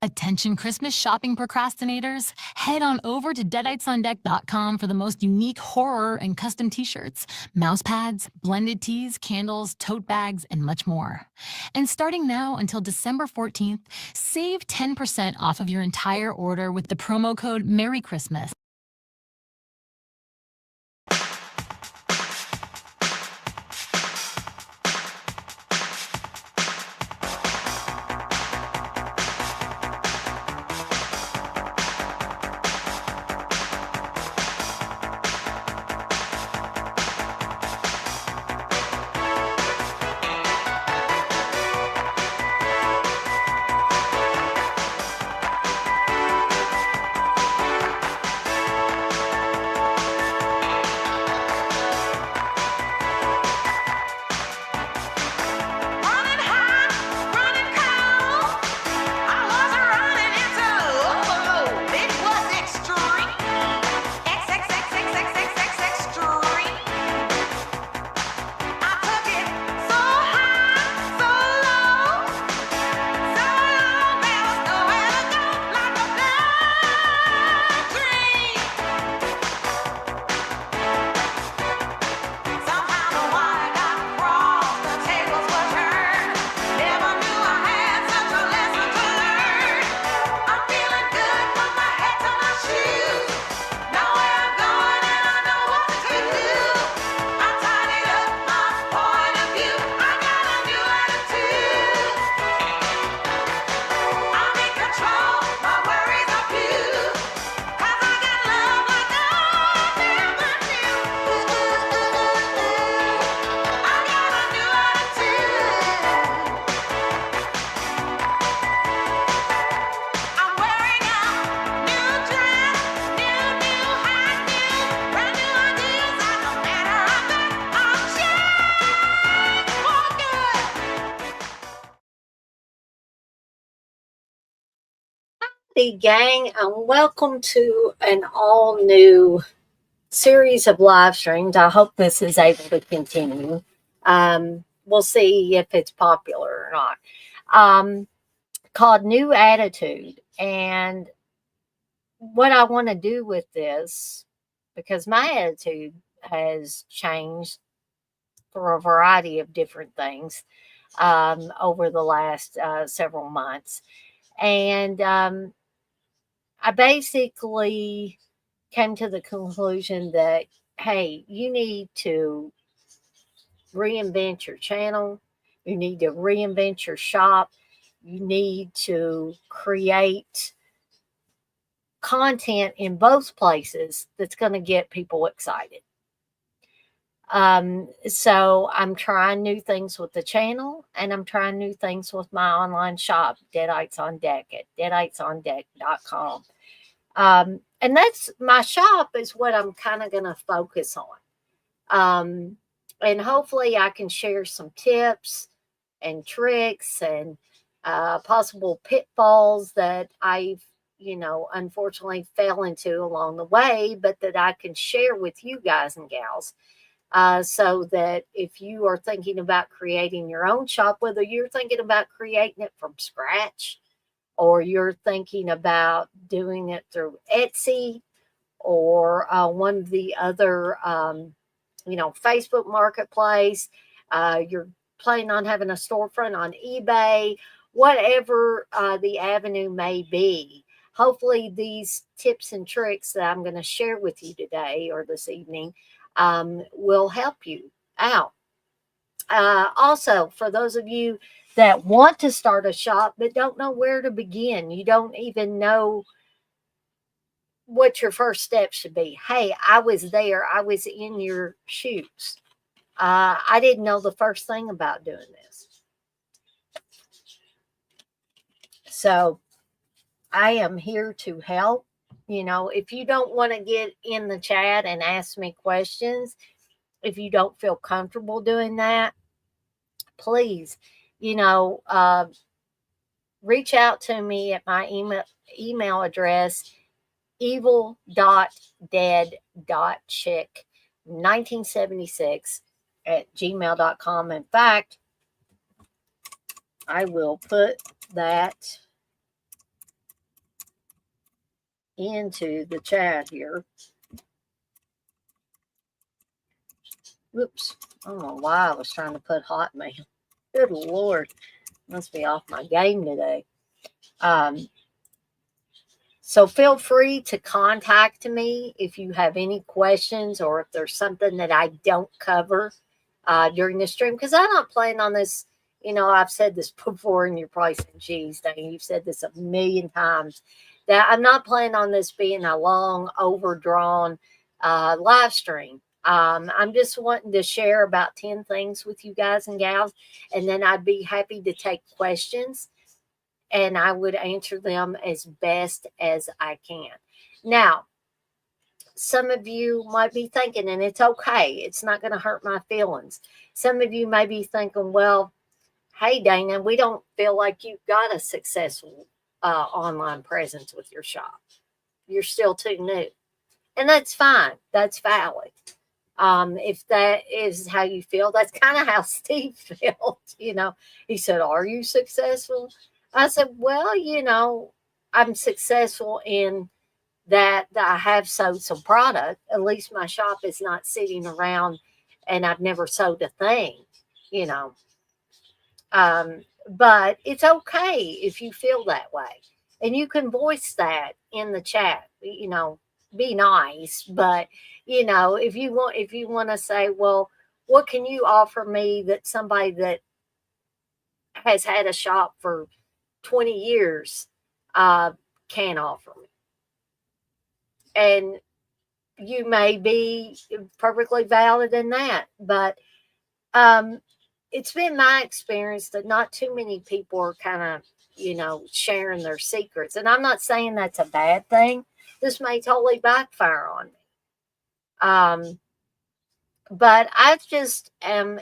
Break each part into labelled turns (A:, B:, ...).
A: Attention Christmas shopping procrastinators, head on over to deaditesondeck.com for the most unique horror and custom t-shirts, mouse pads, blended teas, candles, tote bags, and much more. And starting now until December 14th, save 10% off of your entire order with the promo code Merry Christmas.
B: Hey gang, and welcome to an all new series of live streams. I hope this is able to continue. We'll see if it's popular or not. Called New Attitude. And what I want to do with this, because my attitude has changed for a variety of different things over the last several months. And I basically came to the conclusion that, hey, you need to reinvent your channel. You need to reinvent your shop. You need to create content in both places that's going to get people excited. So I'm trying new things with the channel, and I'm trying new things with my online shop, Deadites on Deck at deaditesondeck.com. And that's my shop is what I'm kind of going to focus on. And hopefully I can share some tips and tricks and possible pitfalls that I've, unfortunately fell into along the way, but that I can share with you guys and gals. So that if you are thinking about creating your own shop, whether you're thinking about creating it from scratch, or you're thinking about doing it through Etsy or one of the other, Facebook Marketplace, you're planning on having a storefront on eBay, whatever the avenue may be. Hopefully these tips and tricks that I'm going to share with you today or this evening will help you out. Also, for those of you that want to start a shop but don't know where to begin, you don't even know what your first step should be. Hey, I was there. I was in your shoes. I didn't know the first thing about doing this. So I am here to help. If you don't want to get in the chat and ask me questions, if you don't feel comfortable doing that, please, reach out to me at my email address, evil.dead.chick1976 at gmail.com. In fact, I will put that into the chat here. Whoops. I don't know why I was trying to put Hotmail. Good Lord. Must be off my game today. So feel free to contact me if you have any questions or if there's something that I don't cover during the stream, because I'm not planning on this. I've said this before, and you're probably saying, geez, Dane, you've said this a million times, that I'm not planning on this being a long, overdrawn live stream. I'm just wanting to share about 10 things with you guys and gals, and then I'd be happy to take questions, and I would answer them as best as I can. Now, some of you might be thinking, and it's okay, it's not going to hurt my feelings. Some of you may be thinking, well, hey, Dana, we don't feel like you've got a successful online presence with your shop. You're still too new. And that's fine. That's valid. If that is how you feel, that's kind of how Steve felt. He said, are you successful? I said, well, I'm successful in that I have sold some product. At least my shop is not sitting around and I've never sold a thing, you know. But it's okay if you feel that way. And you can voice that in the chat, be nice. But, if you want to say, well, what can you offer me that somebody that has had a shop for 20 years can offer me? And you may be perfectly valid in that. But it's been my experience that not too many people are kind of, sharing their secrets. And I'm not saying that's a bad thing. This may totally backfire on me. But I just am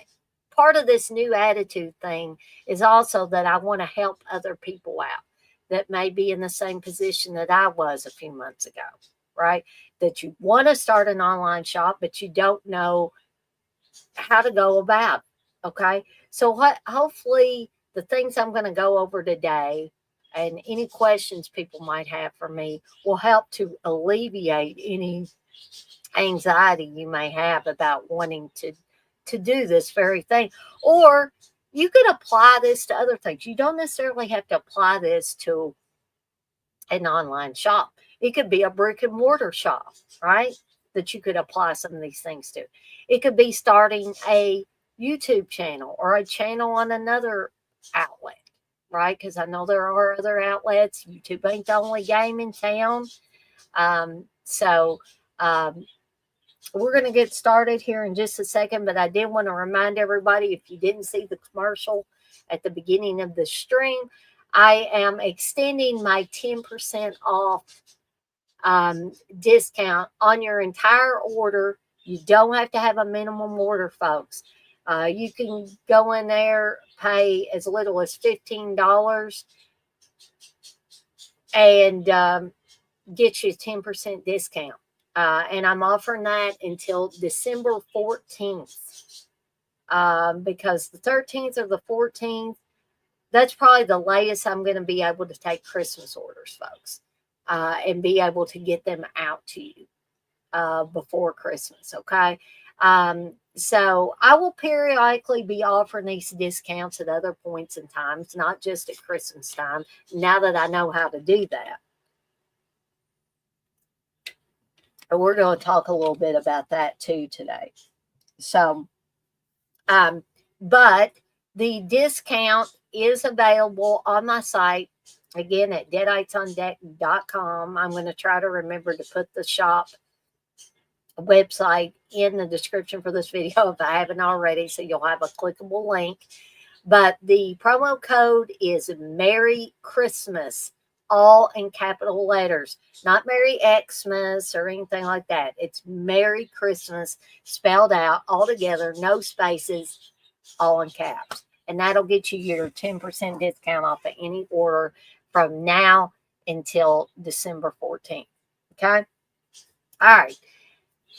B: part of this new attitude thing is also that I want to help other people out that may be in the same position that I was a few months ago, right? That you want to start an online shop, but you don't know how to go about it. Okay. So hopefully the things I'm going to go over today and any questions people might have for me will help to alleviate any anxiety you may have about wanting to do this very thing. Or you could apply this to other things. You don't necessarily have to apply this to an online shop. It could be a brick and mortar shop, right? That you could apply some of these things to. It could be starting a YouTube channel or a channel on another outlet, right? Because I know there are other outlets. YouTube ain't the only game in town. So we're going to get started here in just a second, but I did want to remind everybody, if you didn't see the commercial at the beginning of the stream, I am extending my 10% off discount on your entire order. You don't have to have a minimum order, folks. You can go in there, pay as little as $15, and get you a 10% discount. And I'm offering that until December 14th, because the 13th or the 14th, that's probably the latest I'm going to be able to take Christmas orders, folks, and be able to get them out to you before Christmas, okay? So I will periodically be offering these discounts at other points in times, not just at Christmas time, now that I know how to do that. And we're going to talk a little bit about that too today. So, but the discount is available on my site, again, at deaditesondeck.com. I'm going to try to remember to put the shop website in the description for this video if I haven't already, so you'll have a clickable link. But the promo code is Merry Christmas, all in capital letters, not Merry Xmas or anything like that. It's Merry Christmas spelled out all together, no spaces, all in caps. And that'll get you your 10% discount off of any order from now until December 14th. Okay. All right.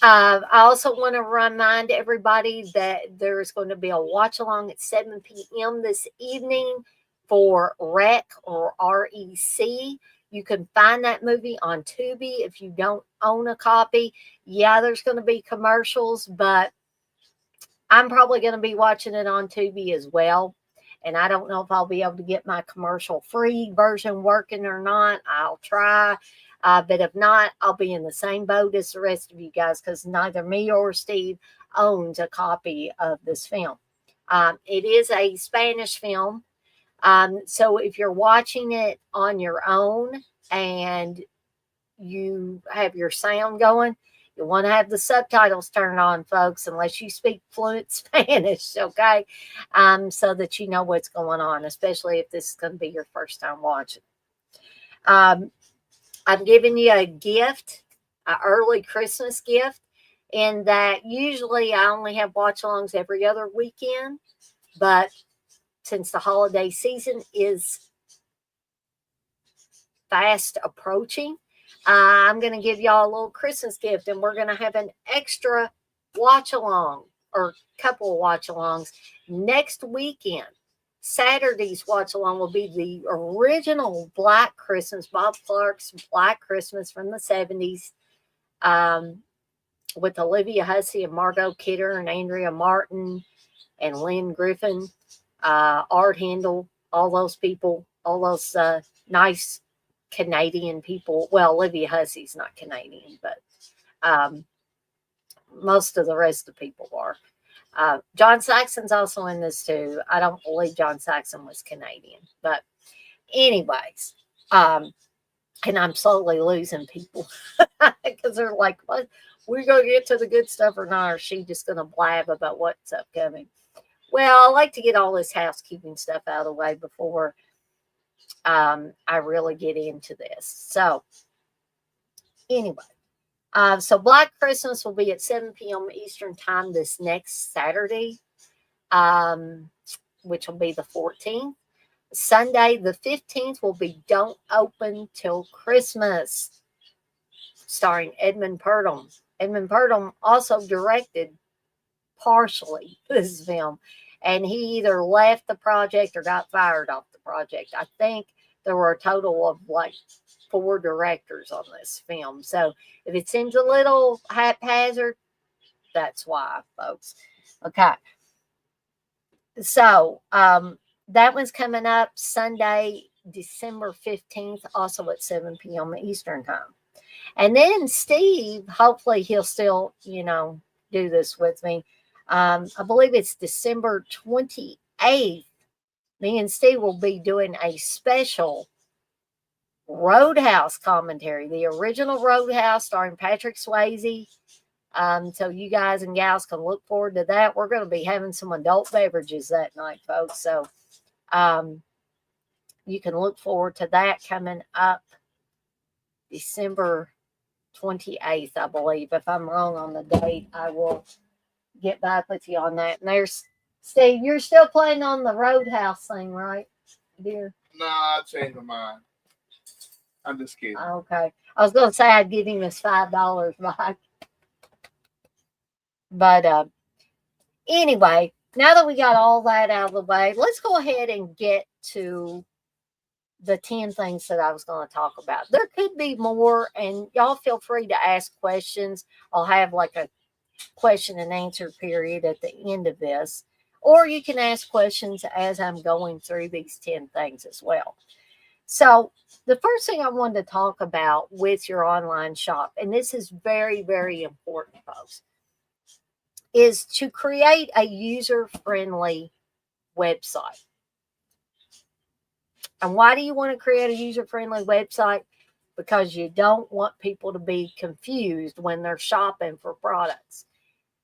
B: I also want to remind everybody that there's going to be a watch along at 7 p.m. this evening for REC or REC. You can find that movie on Tubi if you don't own a copy. Yeah, there's going to be commercials, but I'm probably going to be watching it on Tubi as well. And I don't know if I'll be able to get my commercial-free version working or not. I'll try. But if not, I'll be in the same boat as the rest of you guys because neither me or Steve owns a copy of this film. It is a Spanish film. So if you're watching it on your own and you have your sound going, you want to have the subtitles turned on, folks, unless you speak fluent Spanish, okay? So that you know what's going on, especially if this is going to be your first time watching. I'm giving you a gift, an early Christmas gift, in that usually I only have watch-alongs every other weekend, but since the holiday season is fast approaching, I'm going to give y'all a little Christmas gift, and we're going to have an extra watch along or couple of watch alongs next weekend. Saturday's watch along will be the original Black Christmas, Bob Clark's Black Christmas from the 70s, with Olivia Hussey and Margot Kidder and Andrea Martin and Lynn Griffin, Art Handel, all those people, all those nice Canadian people. Well, Olivia Hussey's not Canadian, but most of the rest of the people are. John Saxon's also in this too. I don't believe John Saxon was Canadian, but anyways, and I'm slowly losing people because they're like, "What? We're gonna get to the good stuff or not? Or is she just gonna blab about what's upcoming?" Well, I like to get all this housekeeping stuff out of the way before I really get into this. So anyway, so Black Christmas will be at 7 p.m. Eastern time this next Saturday, which will be the 14th. Sunday, the 15th, will be Don't Open Till Christmas, starring Edmund Purdom. Edmund Purdom also directed partially this film, and he either left the project or got fired off the project. I think there were a total of like 4 directors on this film. So if it seems a little haphazard, that's why, folks. Okay. So that one's coming up Sunday, December 15th, also at 7 p.m. Eastern time. And then Steve, hopefully he'll still, do this with me. I believe it's December 28th. Me and Steve will be doing a special Roadhouse commentary, the original Roadhouse starring Patrick Swayze. So you guys and gals can look forward to that. We're going to be having some adult beverages that night, folks. So you can look forward to that coming up December 28th, I believe. If I'm wrong on the date, I will get back with you on that. And there's Steve, you're still playing on the Roadhouse thing, right, dear?
C: No, I changed my mind. I'm just kidding.
B: Okay. I was going to say I'd give him his $5 back. But anyway, now that we got all that out of the way, let's go ahead and get to the 10 things that I was going to talk about. There could be more, and y'all feel free to ask questions. I'll have like a question and answer period at the end of this, or you can ask questions as I'm going through these 10 things as well. So the first thing I wanted to talk about with your online shop, and this is very, very important, folks, is to create a user-friendly website. And why do you want to create a user-friendly website? Because you don't want people to be confused when they're shopping for products.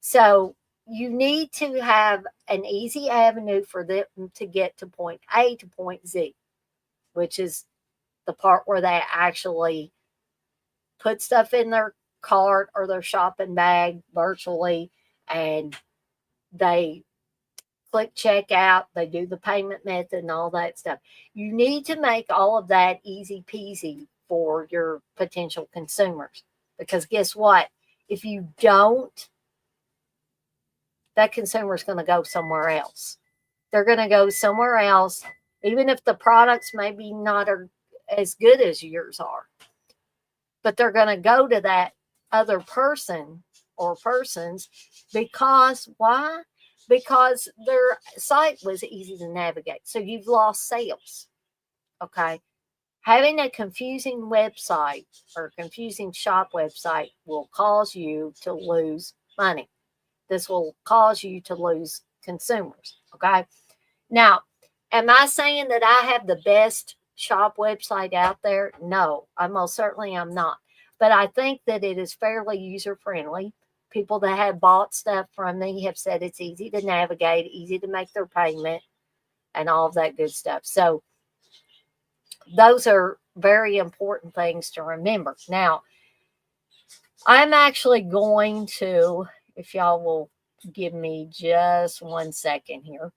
B: So you need to have an easy avenue for them to get to point A to point Z, which is the part where they actually put stuff in their cart or their shopping bag virtually, and they click checkout, they do the payment method and all that stuff. You need to make all of that easy peasy for your potential consumers, because guess what? If you don't, that consumer is going to go somewhere else. They're going to go somewhere else, even if the products maybe not as good as yours are. But they're going to go to that other person or persons because why? Because their site was easy to navigate. So you've lost sales. Okay. Having a confusing website or confusing shop website will cause you to lose money. This will cause you to lose consumers. Okay. Now, am I saying that I have the best shop website out there? No, I most certainly am not. But I think that it is fairly user friendly. People that have bought stuff from me have said it's easy to navigate, easy to make their payment, and all of that good stuff. So those are very important things to remember. Now, I'm actually going to, if y'all will give me just 1 second here,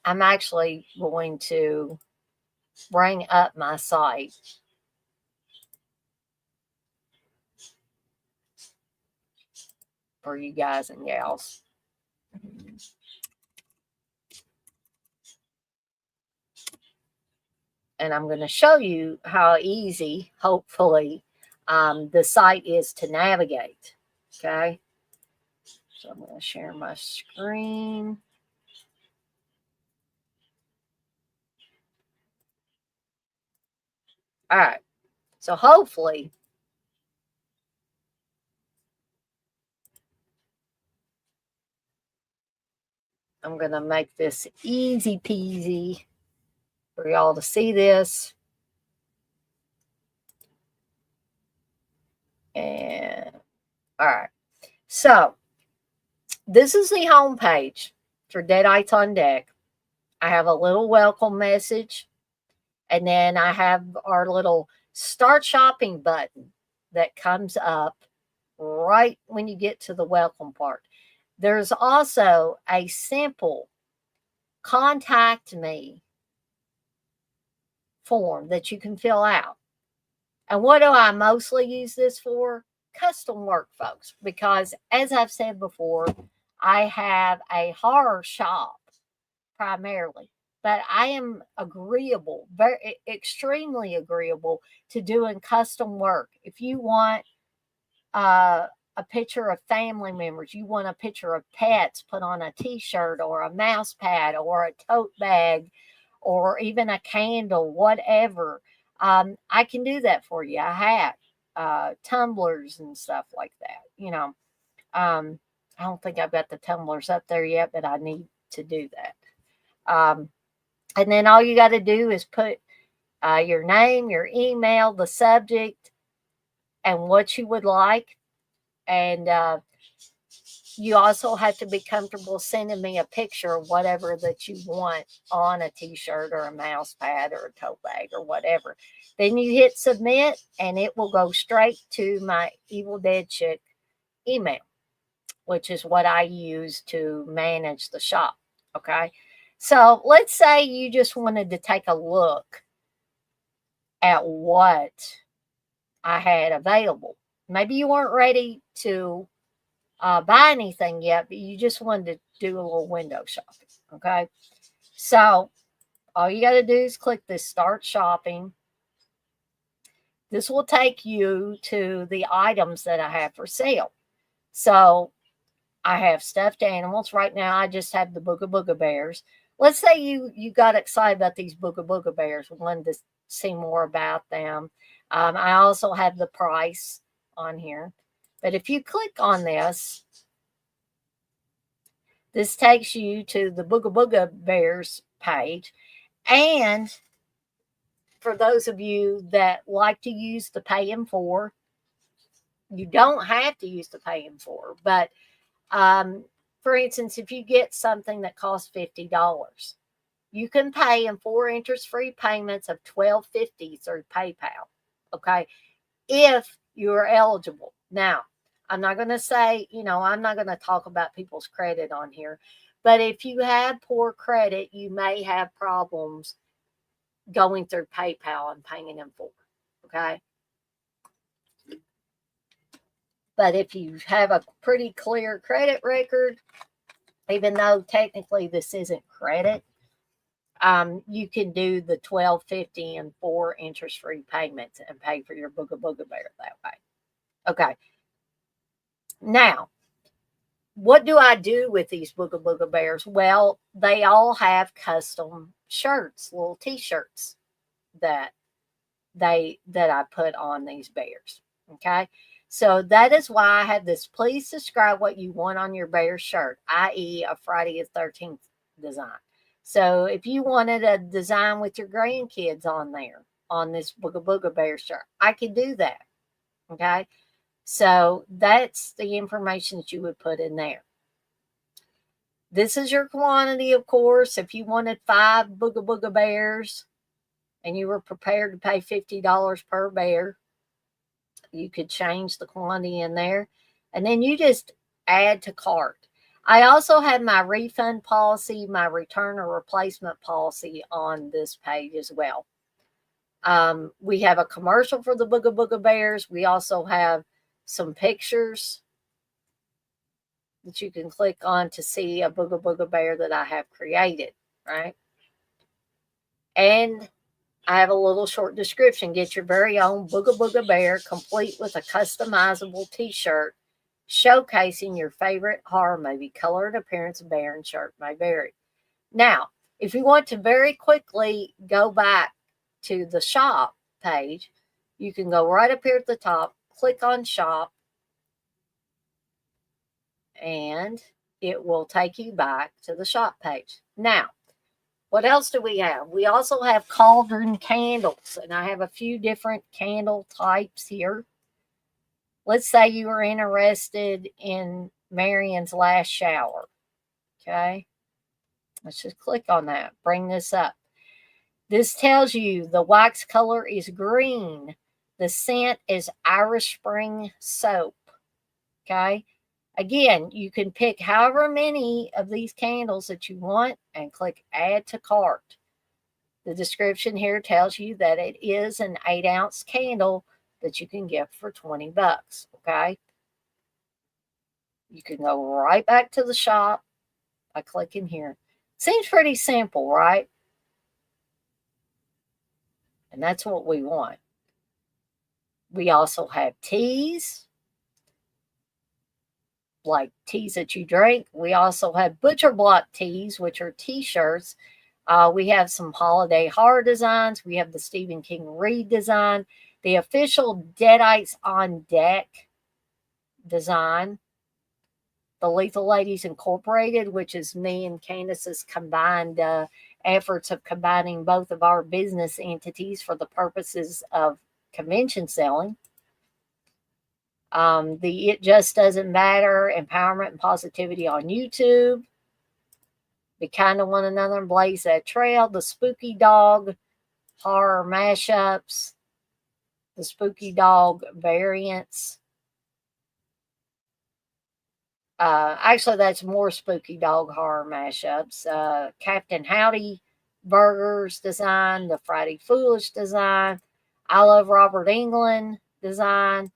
B: I'm actually going to bring up my site. For you guys and gals. And I'm going to show you how easy, hopefully, the site is to navigate. Okay. So I'm going to share my screen. All right. So hopefully, I'm going to make this easy peasy for y'all to see this. And all right. So this is the home page for Deadites on Deck. I have a little welcome message. And then I have our little start shopping button that comes up right when you get to the welcome part. There's also a simple contact me form that you can fill out. And what do I mostly use this for? Custom work, folks, because as I've said before, I have a horror shop primarily, but I am agreeable, very extremely agreeable to doing custom work. If you want a picture of family members, you want a picture of pets put on a t-shirt or a mouse pad or a tote bag or even a candle, whatever, I can do that for you. I have tumblers and stuff like that. You know, I don't think I've got the tumblers up there yet, but I need to do that. And then all you got to do is put your name, your email, the subject, and what you would like. And you also have to be comfortable sending me a picture of whatever that you want on a t-shirt or a mouse pad or a tote bag or whatever. Then you hit submit and it will go straight to my Evil Dead Chick email, which is what I use to manage the shop. Okay. So let's say you just wanted to take a look at what I had available. Maybe you weren't ready to buy anything yet, but you just wanted to do a little window shopping. Okay. So all you got to do is click this start shopping. This will take you to the items that I have for sale. So I have stuffed animals. Right now, I just have the Booga Booga Bears. Let's say you got excited about these Booga Booga Bears, wanted to see more about them. I also have the price on here. But if you click on this, this takes you to the Booga Booga Bears page. And for those of you that like to use the pay in for, you don't have to use the pay in for. But for instance, if you get something that costs $50, you can pay in 4 interest-free payments of $12.50 through PayPal. Okay, if you're eligible. Now, I'm not going to say, I'm not going to talk about people's credit on here, but if you have poor credit, you may have problems going through PayPal and paying them for. Okay. But if you have a pretty clear credit record, even though technically this isn't credit, you can do the $12.50 and 4 interest-free payments and pay for your Booga Booga Bear that way. Okay. Now, what do I do with these Booga Booga Bears? Well, they all have custom shirts, little t-shirts that I put on these bears. Okay. So that is why I have this. Please describe what you want on your bear shirt, i.e. a Friday the 13th design. So if you wanted a design with your grandkids on there, on this Booga Booga Bear shirt, I could do that. Okay. So that's the information that you would put in there. This is your quantity, of course. If you wanted 5 Booga Booga Bears and you were prepared to pay $50 per bear, you could change the quantity in there. And then you just add to cart. I also have my refund policy, my return or replacement policy on this page as well. We have a commercial for the Booga Booga Bears. We also have some pictures that you can click on to see a Booga Booga Bear that I have created, right? And I have a little short description. Get your very own Booga Booga Bear, complete with a customizable t-shirt showcasing your favorite horror movie, color and appearance bear and shirt may vary. Now, if you want to very quickly go back to the shop page, you can go right up here at the top, click on shop, and it will take you back to the shop page. Now, what else do we have? We also have cauldron candles, and I have a few different candle types here. Let's say you are interested in Marion's last shower. Okay. Let's just click on that. Bring this up. This tells you the wax color is green. The scent is Irish Spring soap. Okay. Again, you can pick however many of these candles that you want and click add to cart. The description here tells you that it is an 8-ounce candle that you can get for $20. Okay. You can go right back to the shop by clicking here. Seems pretty simple, right? And that's what we want. We also have teas, like teas that you drink. We also have butcher block teas, which are t-shirts. We have some holiday horror designs. We have the Stephen King Read design, the official Deadites on Deck design, the Lethal Ladies Incorporated, which is me and Candace's combined efforts of combining both of our business entities for the purposes of convention selling. The It Just Doesn't Matter, Empowerment and Positivity on YouTube. Be Kind to One Another and Blaze That Trail. The Spooky Dog Horror Mashups. The Spooky Dog Variants. Actually, that's more Spooky Dog Horror Mashups. Captain Howdy Burgers design. The Friday Foolish design. I Love Robert England design.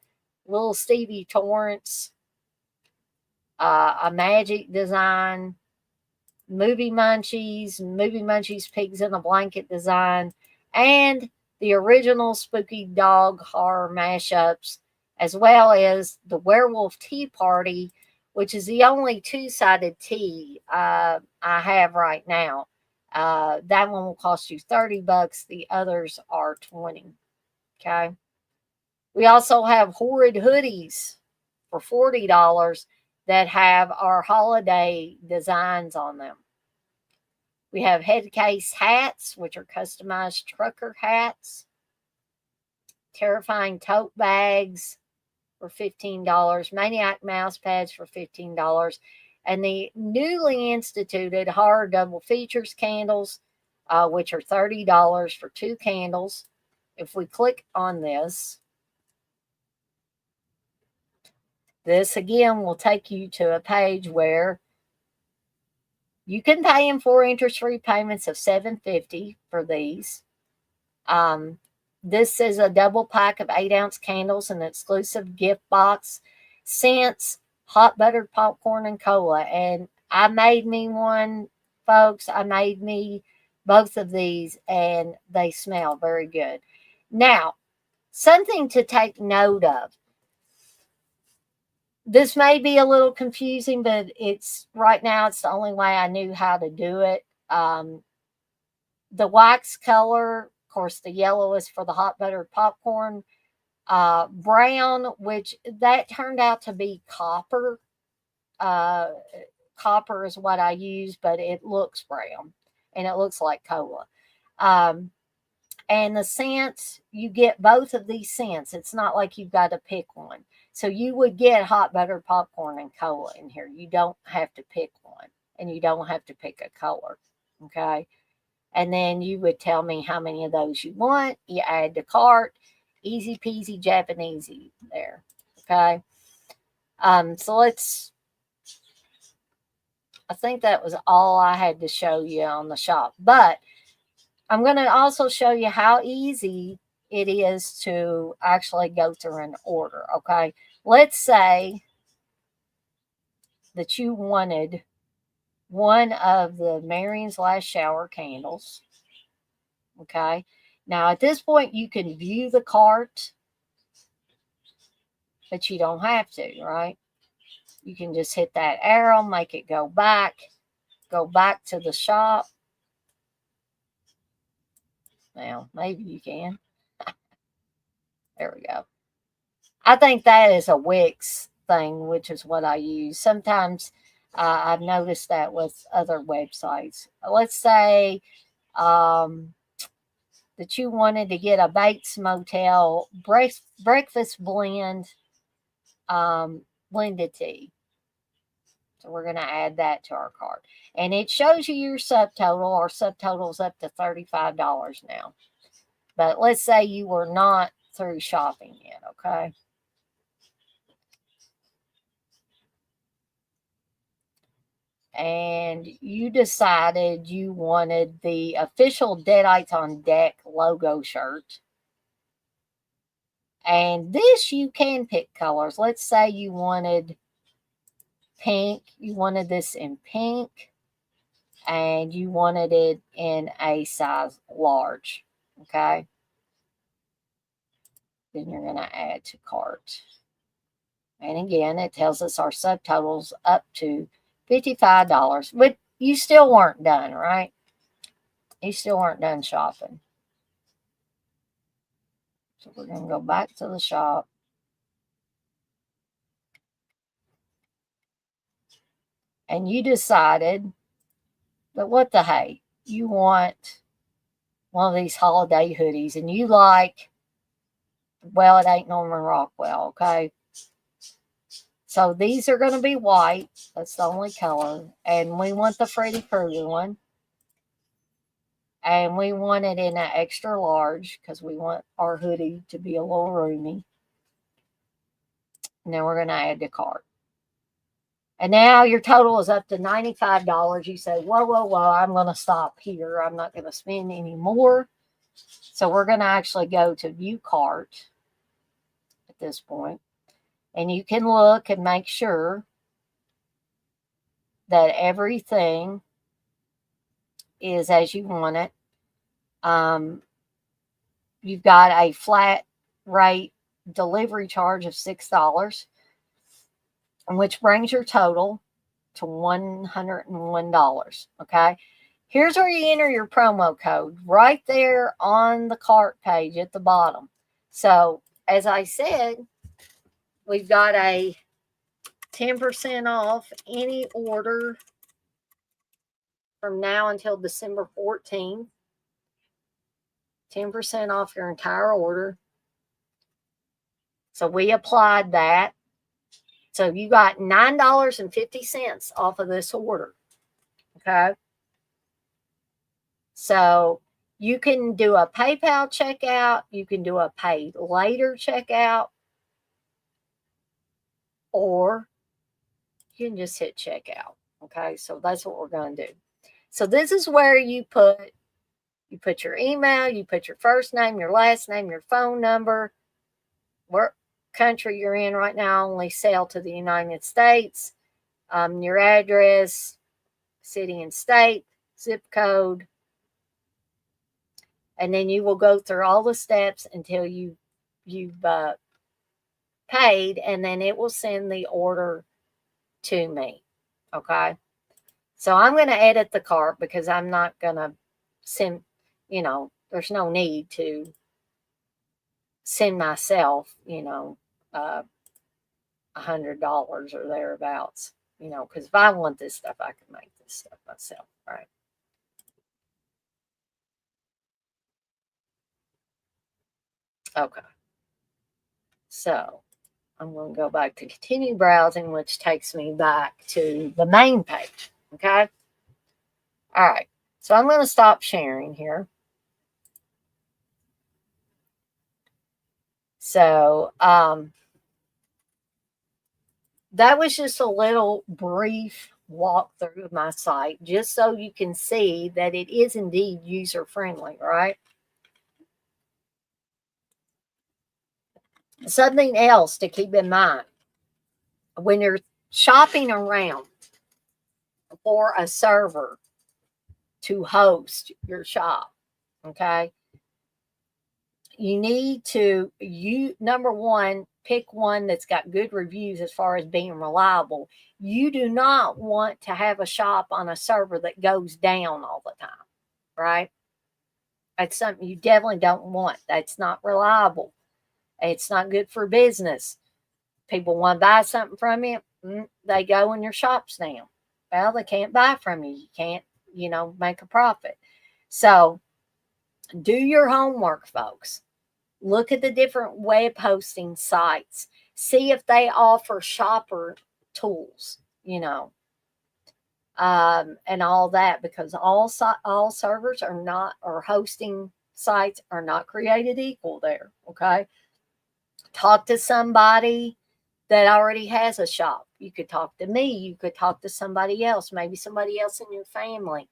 B: Little Stevie Torrance, a Magic design, Movie Munchies Pigs in a Blanket design, and the original Spooky Dog Horror Mashups, as well as the Werewolf Tea Party, which is the only 2-sided tea I have right now. That one will cost you $30. The others are $20. Okay. We also have Horrid Hoodies for $40 that have our holiday designs on them. We have Headcase Hats, which are customized trucker hats. Terrifying Tote Bags for $15. Maniac Mouse Pads for $15. And the newly instituted Horror Double Features candles, which are $30 for 2 candles. If we click on this, this again will take you to a page where you can pay in 4 interest-free payments of $7.50 for these. This is a double pack of 8-ounce candles, an exclusive gift box, scents, hot buttered popcorn, and cola. And I made me one, folks. I made me both of these, and they smell very good. Now, something to take note of. This may be a little confusing, but it's right now, it's the only way I knew how to do it. The wax color, of course, the yellow is for the hot buttered popcorn. Brown, which that turned out to be copper. Copper is what I use, but it looks brown and it looks like cola. And the scents, you get both of these scents. It's not like you've got to pick one. So you would get hot buttered popcorn and cola in here. You don't have to pick one, and you don't have to pick a color. Okay. And then you would tell me how many of those you want. You add to cart. Easy peasy Japanesey there. Okay. So I think that was all I had to show you on the shop. But I'm going to also show you how easy it is to actually go through an order. Okay. Let's say that you wanted one of the Marion's Last Shower candles. Okay. Now, at this point, you can view the cart, but you don't have to, right? You can just hit that arrow, make it go back to the shop. Now, maybe you can. There we go. I think that is a Wix thing, which is what I use. Sometimes I've noticed that with other websites. Let's say that you wanted to get a Bates Motel breakfast blend blended tea. So we're going to add that to our cart. And it shows you your subtotal. Our subtotal's up to $35 now. But let's say you were not through shopping yet, okay? And you decided you wanted the official Deadites on Deck logo shirt. And this, you can pick colors. Let's say you wanted pink. You wanted this in pink. And you wanted it in a size large. Okay. Then you're going to add to cart. And again, it tells us our subtotals up to $55. But you still weren't done, right? You still weren't done shopping. So we're going to go back to the shop. And you decided that what the hey, you want one of these holiday hoodies. And you like, well, it ain't Norman Rockwell, okay? So these are going to be white. That's the only color. And we want the Freddy Krueger one. And we want it in an extra large because we want our hoodie to be a little roomy. And then we're going to add to cart. And now your total is up to $95. You say, whoa, I'm going to stop here. I'm not going to spend any more. So we're going to actually go to view cart at this point. And you can look and make sure that everything is as you want it. You've got a flat rate delivery charge of $6, which brings your total to $101. Okay. Here's where you enter your promo code right there on the cart page at the bottom. So as I said, we've got a 10% off any order from now until December 14th. 10% off your entire order. So we applied that. So you got $9.50 off of this order. Okay. So you can do a PayPal checkout. You can do a pay later checkout. Or you can just hit checkout. Okay. So that's what we're going to do. So this is where you put your email, you put your first name, your last name, your phone number, what country you're in right now, only sell to the United States, your address, city and state, zip code, And then you will go through all the steps until you've paid, and then it will send the order to me. Okay. So I'm going to edit the cart because I'm not going to send, there's no need to send myself, $100 or thereabouts, because if I want this stuff, I can make this stuff myself, right? Okay. So I'm going to go back to continue browsing, which takes me back to the main page. Okay. All right. So I'm going to stop sharing here. So that was just a little brief walkthrough of my site, just so you can see that it is indeed user friendly, right? Something else to keep in mind when you're shopping around for a server to host your shop, okay? You need to, number one, pick one that's got good reviews as far as being reliable. You do not want to have a shop on a server that goes down all the time, right? That's something you definitely don't want. That's not reliable. It's not good for business. People want to buy something from you, they go and your shop's down. Well, they can't buy from you. You can't, make a profit. So do your homework, folks. Look at the different web hosting sites. See if they offer shopper tools, and all that, because all servers are not, or hosting sites are not created equal there. Okay. Talk to somebody that already has a shop. You could talk to me. You could talk to somebody else. Maybe somebody else in your family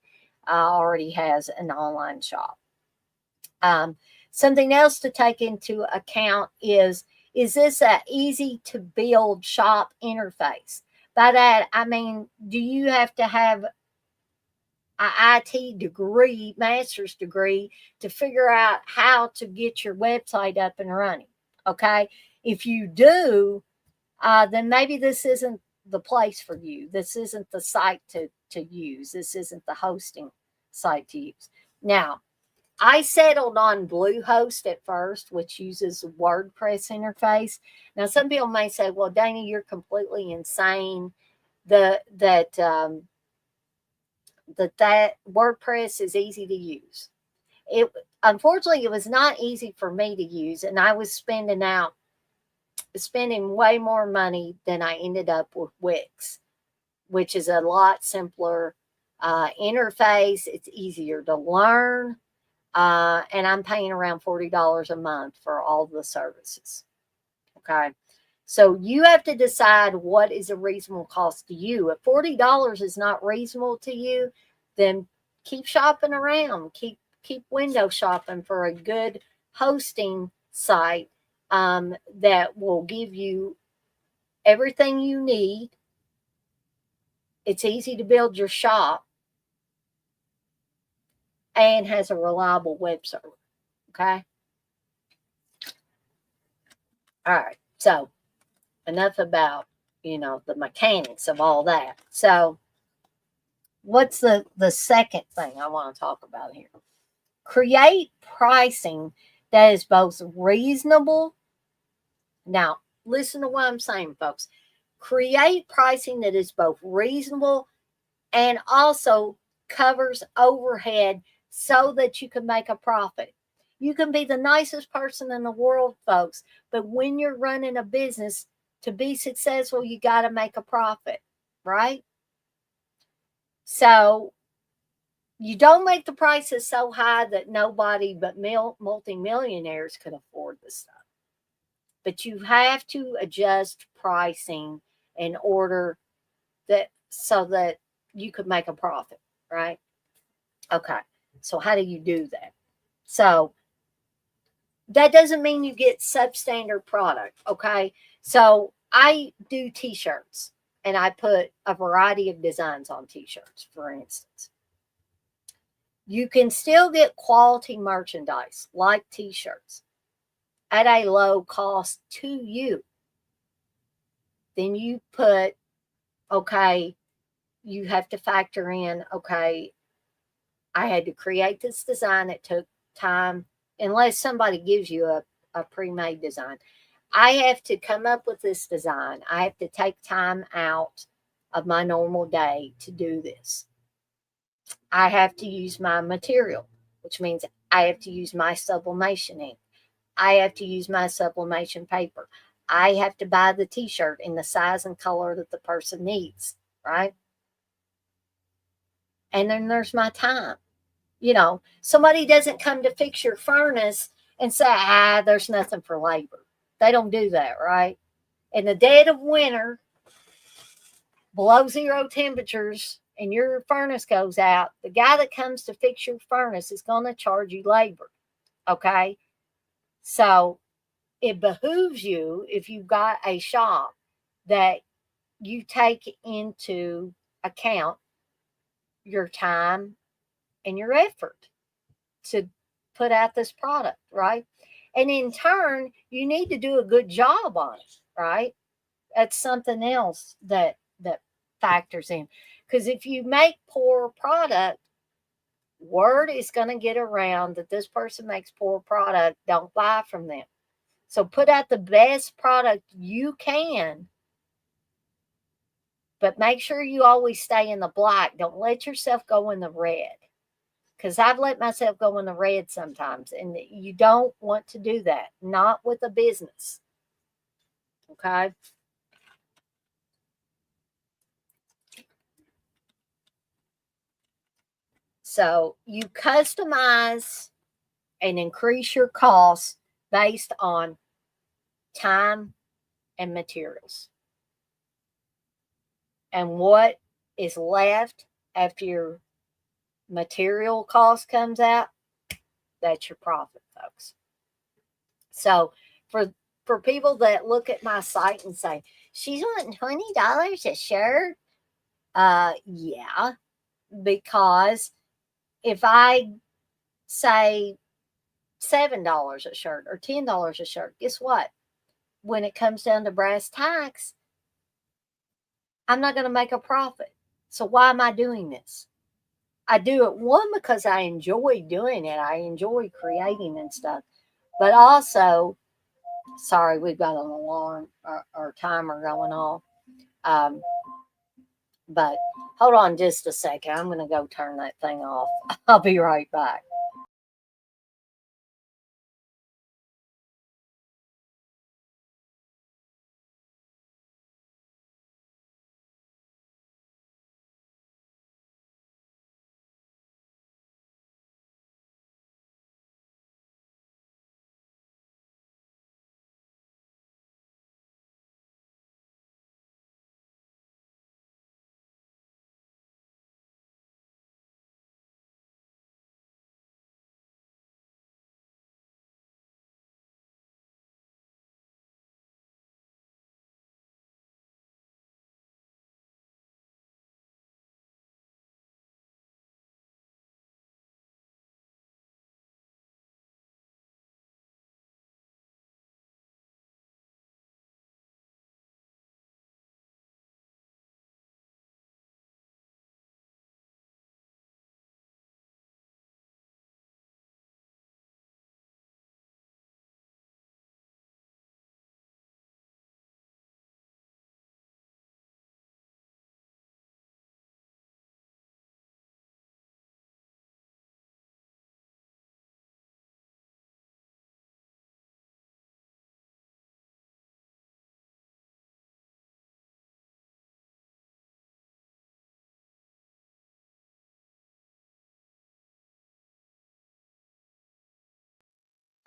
B: already has an online shop. Something else to take into account is this an easy to build shop interface? By that, I mean, do you have to have an IT degree, master's degree, to figure out how to get your website up and running? Okay. If you do, then maybe this isn't the place for you. This isn't the site to use. This isn't the hosting site to use. Now, I settled on Bluehost at first, which uses a WordPress interface. Now, some people may say, well, Dana, you're completely insane. That WordPress is easy to use. Unfortunately, it was not easy for me to use, and I was spending way more money than I ended up with Wix, which is a lot simpler interface. It's easier to learn. And I'm paying around $40 a month for all the services. Okay. So you have to decide what is a reasonable cost to you. If $40 is not reasonable to you, then keep shopping around. Keep window shopping for a good hosting site that will give you everything you need. It's easy to build your shop and has a reliable web server. Okay. All right. So enough about, the mechanics of all that. So what's the second thing I want to talk about here? Create pricing that is both reasonable. Now, listen to what I'm saying, folks. Create pricing that is both reasonable and also covers overhead so that you can make a profit. You can be the nicest person in the world, folks, but when you're running a business, to be successful, you got to make a profit, right? So you don't make the prices so high that nobody but multimillionaires could afford the stuff. But you have to adjust pricing in order so that you could make a profit, right? Okay. So how do you do that? So that doesn't mean you get substandard product. Okay. So I do t-shirts and I put a variety of designs on t-shirts, for instance. You can still get quality merchandise like t-shirts at a low cost to you. Then you put, okay, you have to factor in, okay, I had to create this design. It took time, unless somebody gives you a pre-made design. I have to come up with this design. I have to take time out of my normal day to do this. I have to use my material, which means I have to use my sublimation ink. I have to use my sublimation paper. I have to buy the t-shirt in the size and color that the person needs, right? And then there's my time. You know, somebody doesn't come to fix your furnace and say, there's nothing for labor. They don't do that, right? In the dead of winter, below zero temperatures, and your furnace goes out, the guy that comes to fix your furnace is going to charge you labor, okay? So it behooves you, if you've got a shop, that you take into account your time and your effort to put out this product, right? And in turn, you need to do a good job on it, right? That's something else that factors in. Because if you make poor product, word is going to get around that this person makes poor product. Don't buy from them. So put out the best product you can, but make sure you always stay in the black. Don't let yourself go in the red, because I've let myself go in the red sometimes, and you don't want to do that. Not with a business. Okay. So you customize and increase your costs based on time and materials. And what is left after your material cost comes out, that's your profit, folks. So for people that look at my site and say, she's wanting $20 a shirt, yeah, because if I say $7 a shirt or $10 a shirt, guess what? When it comes down to brass tacks, I'm not going to make a profit. So why am I doing this? I do it, one, because I enjoy doing it. I enjoy creating and stuff. But also, sorry, we've got an alarm or timer going off. But hold on just a second. I'm going to go turn that thing off. I'll be right back.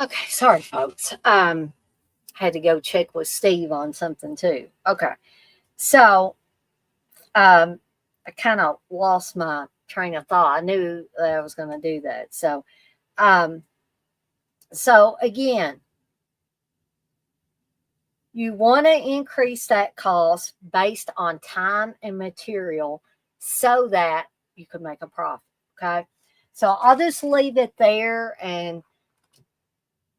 B: Okay, sorry, folks. Had to go check with Steve on something too. Okay, so I kind of lost my train of thought. I knew that I was going to do that. So again, you want to increase that cost based on time and material so that you can make a profit. Okay, So I'll just leave it there. And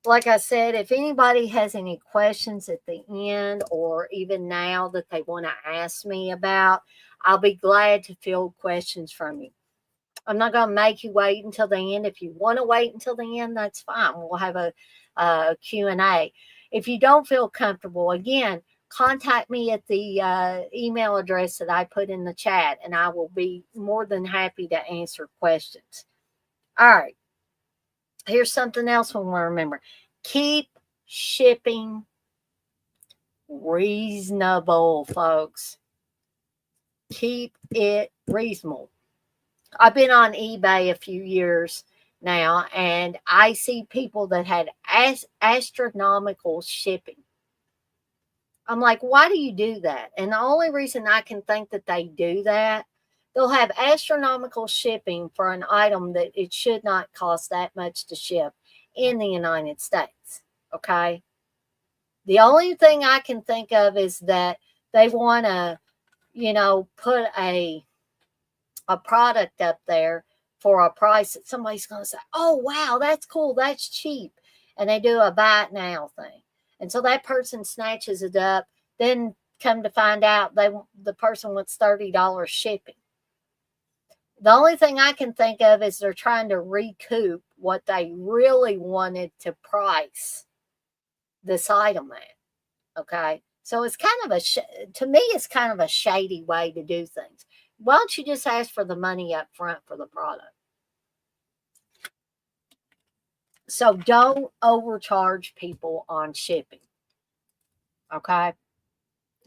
B: like I said, if anybody has any questions at the end or even now that they want to ask me about, I'll be glad to field questions from you. I'm not going to make you wait until the end. If you want to wait until the end, that's fine. We'll have a Q&A. If you don't feel comfortable, again, contact me at the email address that I put in the chat, and I will be more than happy to answer questions. All right. Here's something else we want to remember. Keep shipping reasonable, folks. Keep it reasonable. I've been on eBay a few years now, and I see people that had astronomical shipping. I'm like, why do you do that? And the only reason I can think that they do that, they'll have astronomical shipping for an item that it should not cost that much to ship in the United States. Okay. The only thing I can think of is that they want to, put a product up there for a price that somebody's going to say, oh, wow, that's cool. That's cheap. And they do a buy it now thing. And so that person snatches it up. Then come to find out the person wants $30 shipping. The only thing I can think of is they're trying to recoup what they really wanted to price this item at. Okay. So it's kind of to me, it's kind of a shady way to do things. Why don't you just ask for the money up front for the product? So don't overcharge people on shipping. Okay.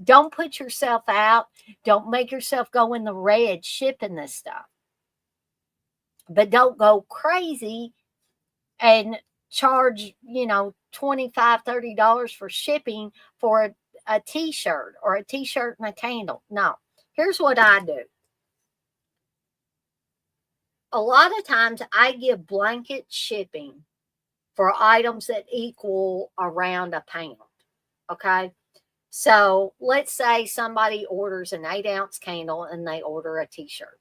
B: Don't put yourself out. Don't make yourself go in the red shipping this stuff. But don't go crazy and charge, $25, $30 for shipping for a t-shirt or a t-shirt and a candle. No. Here's what I do. A lot of times I give blanket shipping for items that equal around a pound. Okay. So let's say somebody orders an 8-ounce candle and they order a t-shirt.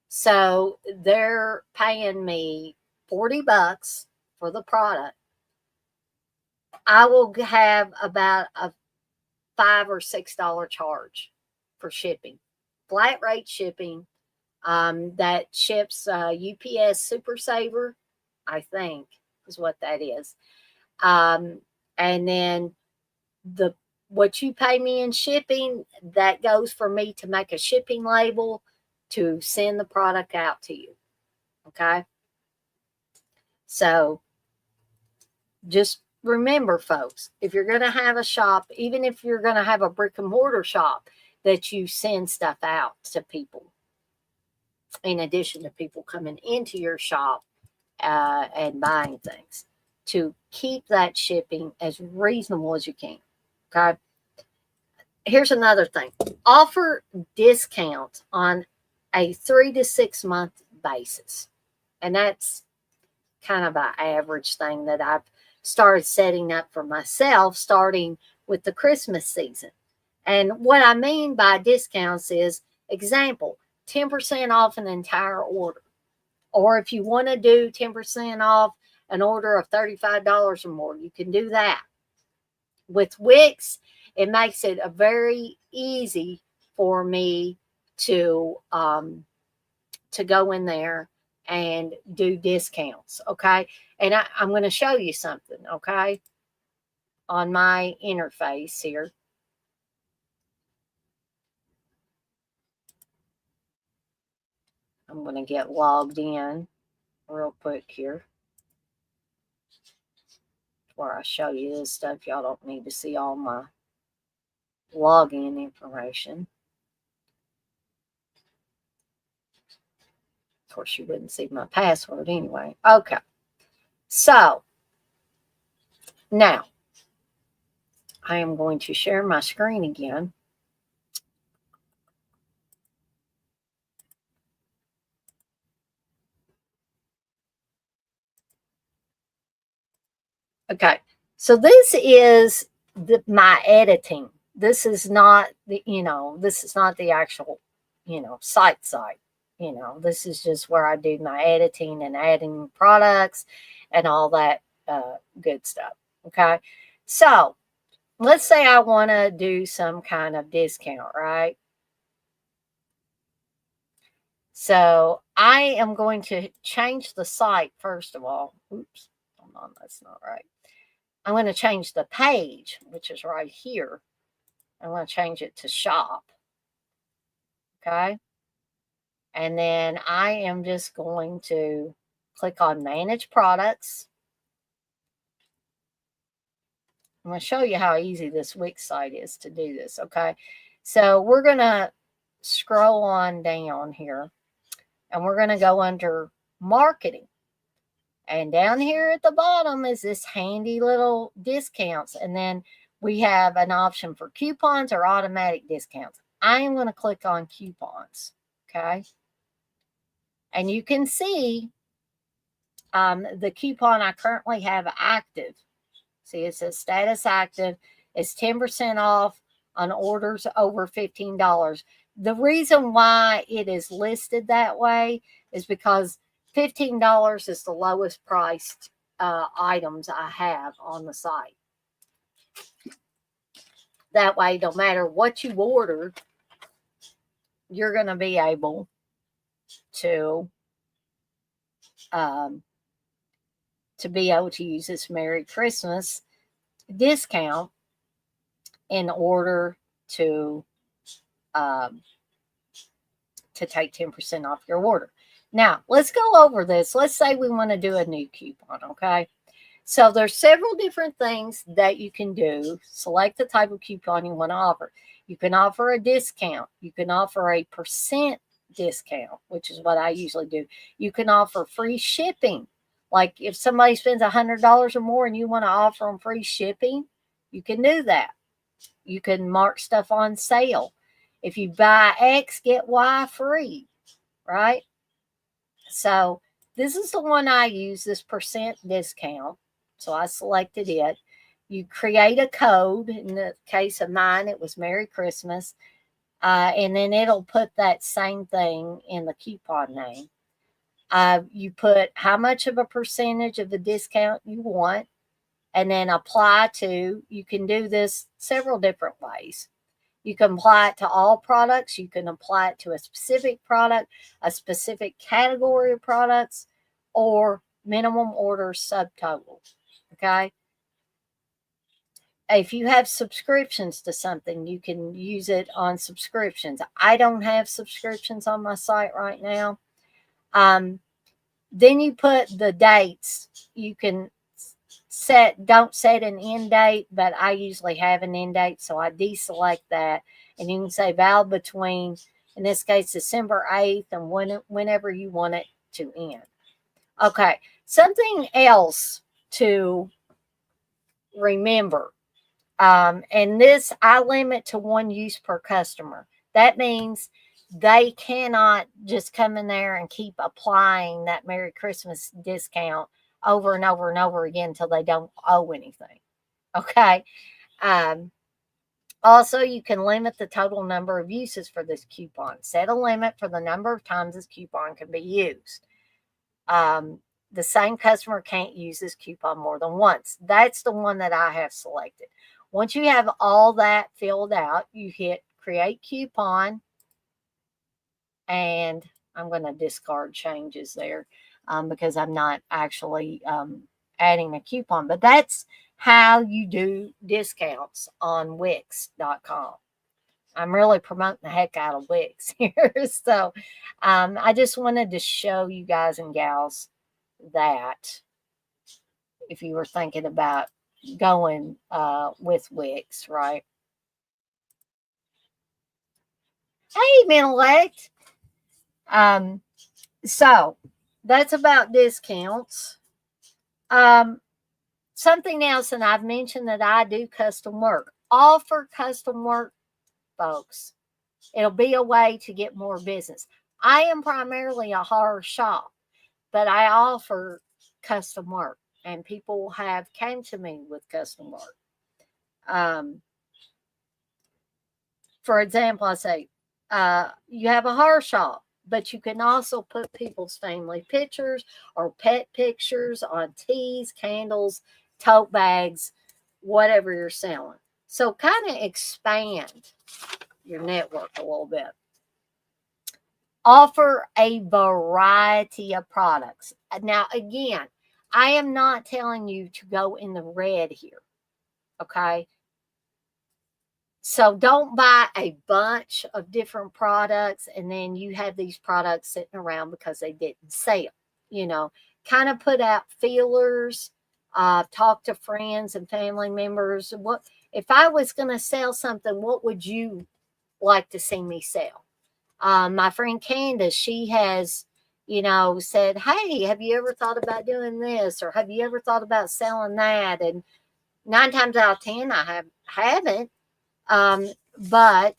B: So they're paying me $40 for the product. I will have about a $5 or $6 charge for shipping, flat rate shipping. That ships UPS Super Saver, I think is what that is. And then what you pay me in shipping, that goes for me to make a shipping label to send the product out to you. Okay. So just remember, folks, if you're going to have a shop, even if you're going to have a brick and mortar shop, that you send stuff out to people. In addition to people coming into your shop and buying things, to keep that shipping as reasonable as you can. Okay. Here's another thing. Offer discounts on a 3 to 6 month basis. And that's kind of an average thing that I've started setting up for myself, starting with the Christmas season. And what I mean by discounts is, example, 10% off an entire order. Or if you want to do 10% off an order of $35 or more, you can do that. With Wix, it makes it a very easy for me to go in there and do discounts. Okay. And I'm going to show you something. Okay. On my interface here. I'm going to get logged in real quick here. Where I show you this stuff. Y'all don't need to see all my login information. Of course, you wouldn't see my password anyway. Okay. So now I am going to share my screen again. Okay, so this is my editing. This is not the, this is not the actual, site. You know, this is just where I do my editing and adding products and all that good stuff. Okay. So let's say I want to do some kind of discount, right? So I am going to change the site first of all. Oops, hold on, that's not right. I'm going to change the page, which is right here. I'm going to change it to shop. Okay. And then I am just going to click on manage products. I'm going to show you how easy this Wix site is to do this. Okay. So we're going to scroll on down here and we're going to go under marketing. And down here at the bottom is this handy little discounts. And then we have an option for coupons or automatic discounts. I am going to click on coupons. Okay. And you can see the coupon I currently have active. See, it says status active. It's 10% off on orders over $15. The reason why it is listed that way is because $15 is the lowest priced items I have on the site. That way, no matter what you ordered, you're going to be able to be able to use this Merry Christmas discount in order to take 10% off your order. Now, let's go over this. Let's say we want to do a new coupon, okay? So there's several different things that you can do. Select the type of coupon you want to offer. You can offer a discount. You can offer a percent discount, which is what I usually do. You can offer free shipping. Like if somebody spends $100 or more and you want to offer them free shipping, you can do that. You can mark stuff on sale. If you buy X, get Y free, right? So this is the one I use, this percent discount. So I selected it. You create a code. In the case of mine, it was Merry Christmas. And then it'll put that same thing in the coupon name. You put how much of a percentage of the discount you want, and then apply to. You can do this several different ways. You can apply it to all products. You can apply it to a specific product, a specific category of products, or minimum order subtotal. Okay. If you have subscriptions to something, you can use it on subscriptions. I don't have subscriptions on my site right now. Then you put the dates. You can don't set an end date, but I usually have an end date, so I deselect that. And you can say valid between, in this case, December 8th and whenever you want it to end. Okay, something else to remember. And this I limit to one use per customer. That means they cannot just come in there and keep applying that Merry Christmas discount over and over and over again until they don't owe anything. Okay. Also, you can limit the total number of uses for this coupon. Set a limit for the number of times this coupon can be used. The same customer can't use this coupon more than once. That's the one that I have selected. Once you have all that filled out, you hit create coupon. And I'm going to discard changes there because I'm not actually adding a coupon. But that's how you do discounts on Wix.com. I'm really promoting the heck out of Wix here. So I just wanted to show you guys and gals that if you were thinking about going with Wix, right? Hey, Menelect. So that's about discounts. Something else, and I've mentioned that I do custom work. Offer custom work, folks. It'll be a way to get more business. I am primarily a horror shop, but I offer custom work, and people have came to me with custom work. For example, I say, you have a horror shop. but you can also put people's family pictures or pet pictures on teas, candles, tote bags, whatever you're selling. So kind of expand your network a little bit. Offer a variety of products. Now, again, I am not telling you to go in the red here, okay? So don't buy a bunch of different products and then you have these products sitting around because they didn't sell. You know, kind of put out feelers, talk to friends and family members. What if I was going to sell something? What would you like to see me sell? My friend Candace, she has, said, "Hey, have you ever thought about doing this, or have you ever thought about selling that?" And 9 times out of 10, I haven't. But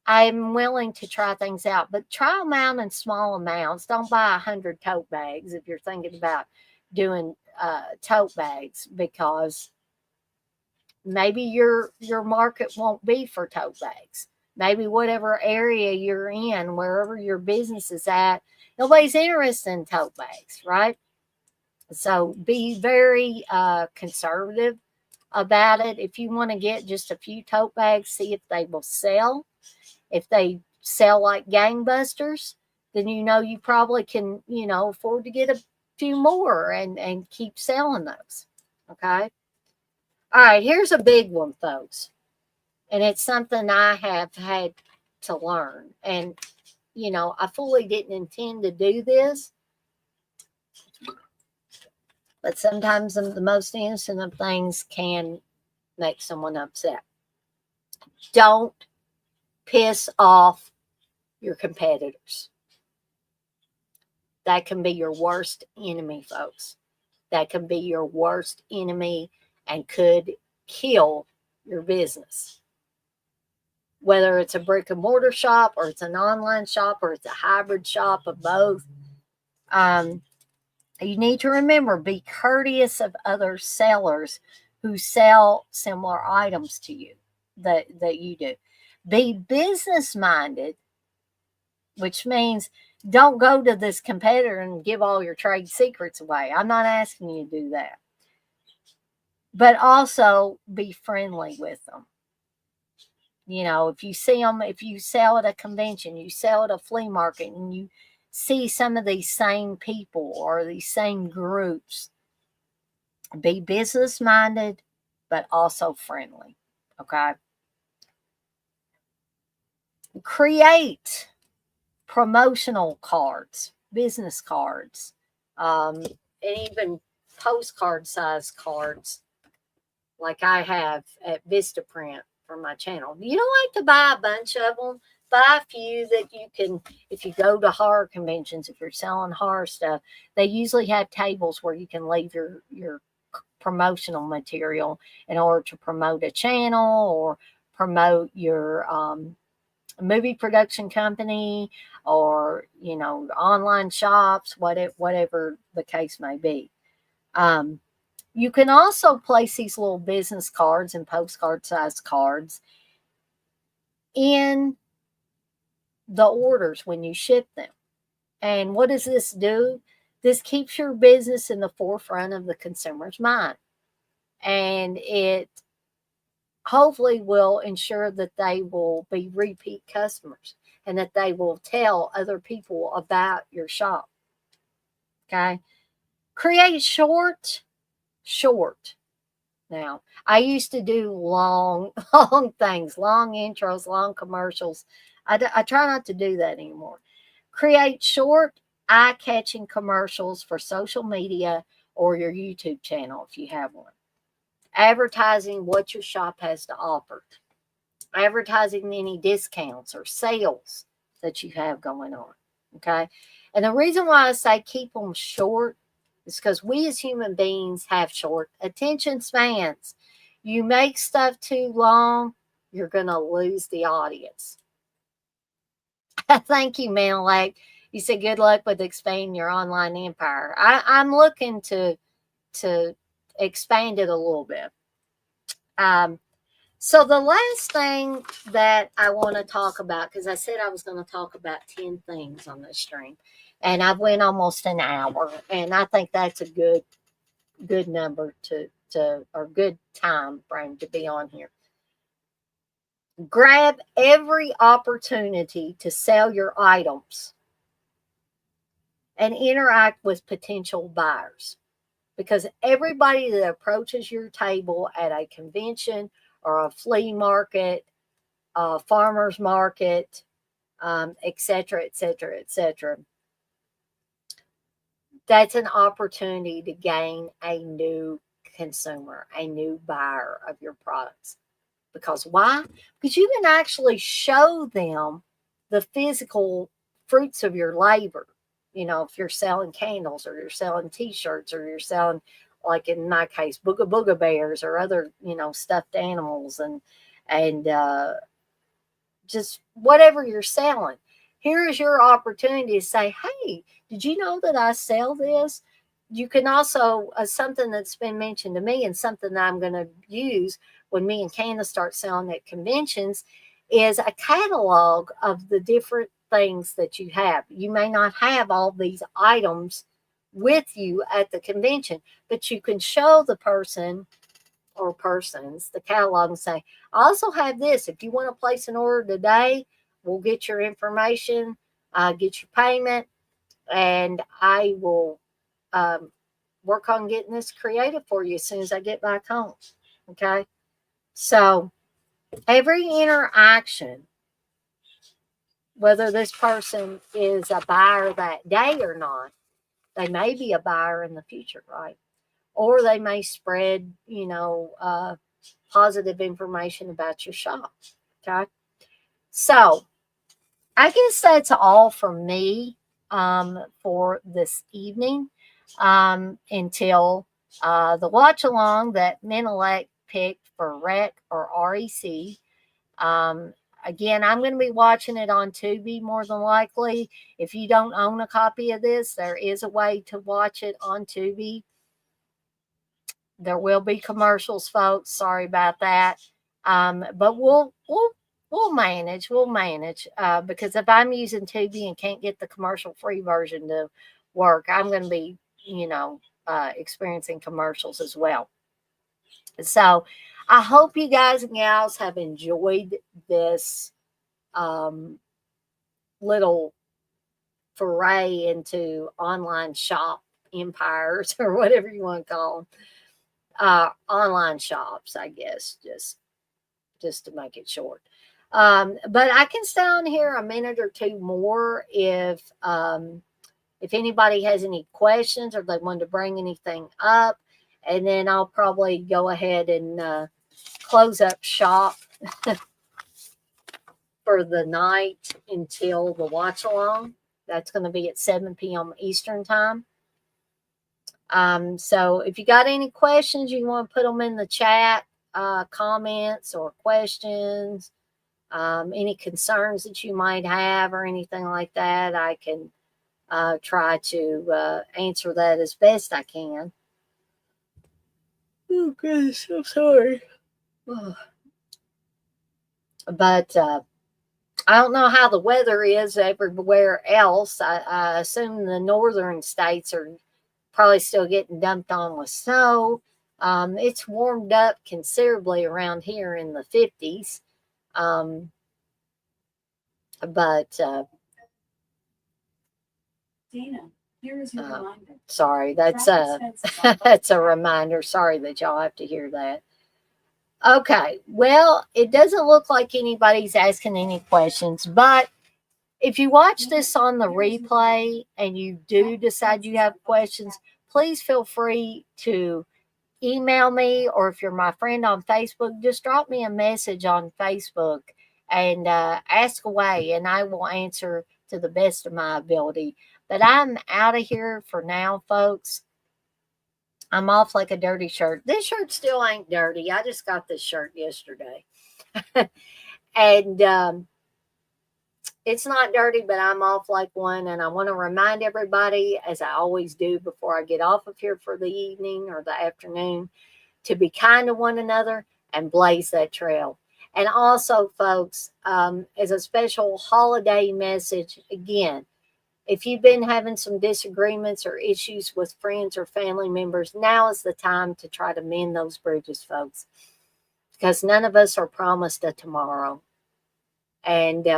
B: I'm willing to try things out. But try them out in small amounts. Don't buy 100 tote bags if you're thinking about doing tote bags, because maybe your market won't be for tote bags. Maybe whatever area you're in, wherever your business is at, nobody's interested in tote bags, right? So be very conservative about it. If you want to get just a few tote bags, see if they will sell. If they sell like gangbusters, then you probably can, afford to get a few more and keep selling those. Okay. All right, here's a big one, folks. And it's something I have had to learn. And, I fully didn't intend to do this. But sometimes the most innocent of things can make someone upset. Don't piss off your competitors. That can be your worst enemy, folks. That can be your worst enemy and could kill your business. Whether it's a brick and mortar shop or it's an online shop or it's a hybrid shop of both. You need to remember, be courteous of other sellers who sell similar items to you that you do. Be business minded, which means don't go to this competitor and give all your trade secrets away. I'm not asking you to do that. But also be friendly with them. If you see them, if you sell at a convention, you sell at a flea market, and you see some of these same people or these same groups, be business minded, but also friendly. Okay. Create promotional cards, business cards, and even postcard size cards like I have at Vistaprint for my channel. You don't have to buy a bunch of them. Buy a few that you can, if you go to horror conventions, if you're selling horror stuff, they usually have tables where you can leave your promotional material in order to promote a channel or promote your movie production company or, online shops, whatever the case may be. You can also place these little business cards and postcard sized cards in the orders when you ship them. And what does this do? This keeps your business in the forefront of the consumer's mind. And it hopefully will ensure that they will be repeat customers and that they will tell other people about your shop. Okay. Create short. Now, I used to do long things, long intros, long commercials. I try not to do that anymore. Create short, eye-catching commercials for social media or your YouTube channel if you have one. Advertising what your shop has to offer. Advertising any discounts or sales that you have going on. Okay. And the reason why I say keep them short is because we as human beings have short attention spans. You make stuff too long, you're going to lose the audience. Thank you, Manelake. You said good luck with expanding your online empire. I'm looking to expand it a little bit. So the last thing that I want to talk about, because I said I was going to talk about 10 things on this stream, and I've went almost an hour, and I think that's a good number or good time frame to be on here. Grab every opportunity to sell your items and interact with potential buyers, because everybody that approaches your table at a convention or a flea market, a farmer's market, et cetera, et cetera, et cetera, that's an opportunity to gain a new consumer, a new buyer of your products. Because why? Because you can actually show them the physical fruits of your labor. You know, if you're selling candles or you're selling t-shirts or you're selling, like in my case, booga booga bears or other, stuffed animals and just whatever you're selling. Here is your opportunity to say, hey, did you know that I sell this? You can also, something that's been mentioned to me and something that I'm going to use when me and Candace start selling at conventions is a catalog of the different things that you have. You may not have all these items with you at the convention, but you can show the person or persons the catalog and say, I also have this. If you want to place an order today, we'll get your information, get your payment, and I will work on getting this created for you as soon as I get back home. Okay. So every interaction, whether this person is a buyer that day or not, they may be a buyer in the future, right? Or they may spread, positive information about your shop. Okay. So I guess that's all from me for this evening until the watch along that Menelec picked for REC or REC. Again, I'm going to be watching it on Tubi more than likely. If you don't own a copy of this, there is a way to watch it on Tubi. There will be commercials, folks. Sorry about that. But we'll manage. We'll manage because if I'm using Tubi and can't get the commercial-free version to work, I'm going to be, experiencing commercials as well. So I hope you guys and gals have enjoyed this little foray into online shop empires or whatever you want to call them. Online shops, I guess, just to make it short. But I can stay on here a minute or two more if anybody has any questions or they want to bring anything up, and then I'll probably go ahead and close up shop for the night until the watch along. That's going to be at 7 p.m. Eastern time. So if you got any questions, you want to put them in the chat, comments or questions, any concerns that you might have or anything like that, I can try to answer that as best I can. Oh, goodness, I'm sorry. But I don't know how the weather is everywhere else. I assume the northern states are probably still getting dumped on with snow. It's warmed up considerably around here in the 50s. But
D: Dana, here is your reminder.
B: Sorry, that's a reminder. Sorry that y'all have to hear that. Okay, well, it doesn't look like anybody's asking any questions, but if you watch this on the replay and you do decide you have questions, please feel free to email me, or if you're my friend on Facebook, just drop me a message on Facebook and ask away, and I will answer to the best of my ability. But I'm out of here for now, folks. I'm off like a dirty shirt. This shirt still ain't dirty. I just got this shirt yesterday. And it's not dirty, but I'm off like one. And I want to remind everybody, as I always do before I get off of here for the evening or the afternoon, to be kind to one another and blaze that trail. And also, folks, as a special holiday message, again, if you've been having some disagreements or issues with friends or family members, now is the time to try to mend those bridges, folks, because none of us are promised a tomorrow. And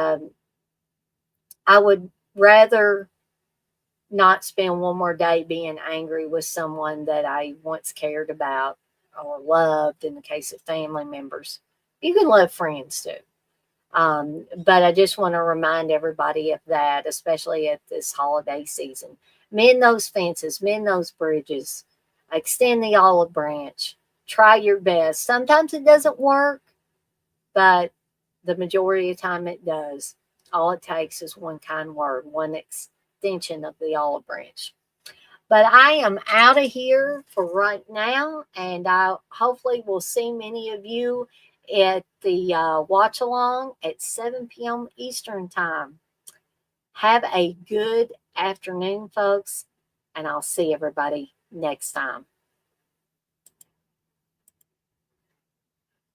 B: I would rather not spend one more day being angry with someone that I once cared about or loved, in the case of family members. You can love friends too. But I just want to remind everybody of that, especially at this holiday season. Mend those fences, mend those bridges, extend the olive branch, try your best. Sometimes it doesn't work, but the majority of the time it does. All it takes is one kind word, one extension of the olive branch. But I am out of here for right now, and I hopefully will see many of you at the watch along at 7 p.m. Eastern Time. Have a good afternoon, folks, and I'll see everybody next time.